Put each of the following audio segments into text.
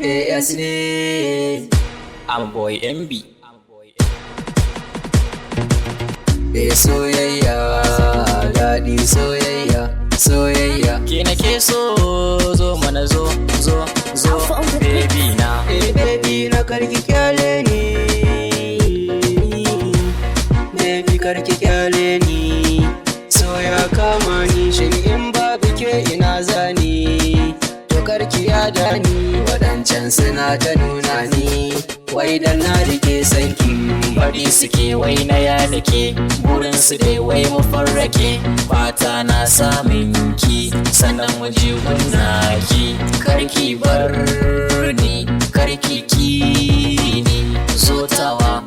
AS ne. I'm boy MB. Soyayya, daɗi soyayya, soyayya. Ke nake so, zo mana zo, baby na. Baby na karki kyale ni, baby karki kyale ni. So ya kama ni, shin in babu ke ina zani? To karki yada ni, waɗancan suna ta nuna ni. Wai dan na rike sanki, Bari suke wai na ya dake, burin su dai wai mu farrake. Fata na samun ki, sannan mu ji gunna ki. Karki bar ni, karki ki ni. Zotawa,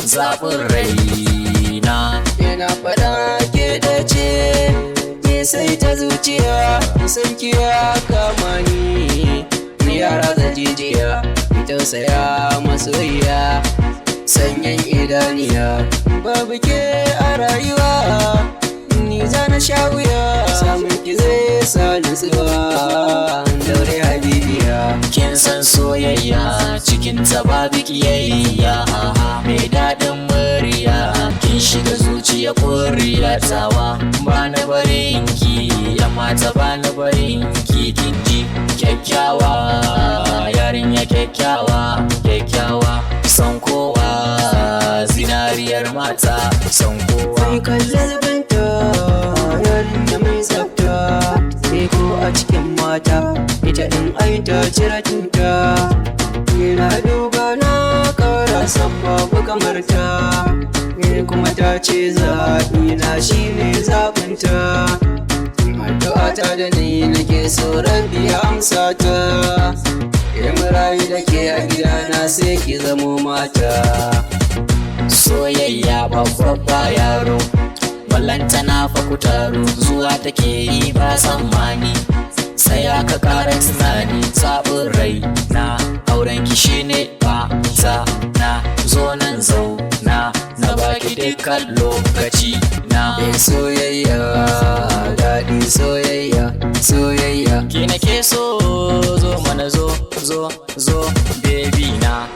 zaɓin raina. ina faɗa ke da ce, ke sai ta zuciya, sanki ya kama ni. Ni yara da jijiya, tausaya masoyiya, sanyin idaniya. Babu ke a rayuwa, ni zana sha wuya. Samun ki zai sa nutsuwa, daure habibiya. Kin san soyayya, cikin ta babu kiyayya. Mai daɗin murya, kin shiga zuciya ƙuriya tawa. Ba na barin ki, amma ta ba na barin ki. Kin ji kyakkyawa, yarinya kyakkyawa, son kowa, zinariyar mata, son kowa. Sai kalli zubinta, yarinya mai tsafta, sai ko a cikin mata, ita ɗin ai ta cire tuta. Ina duba na ƙara san babu kamar ta, kuma ta ce zaɓi na shi ne zaɓinta. Addu'a ta da ni nake so Rabbi ya amsa ta. Idan rayu da ke a gidana sai ki zamo mata. Soyayya babba yaro, ballantana fa ku taro. Zuwa take yi ba tsammani, sai aka ƙara tunani. Sabon rai na auren ki shine fata na. Zo nan zauna na baki dukkan lokaci na. Soyayya, daɗi soyayya, soyayya. Ke nake so, zo mana zo, baby na.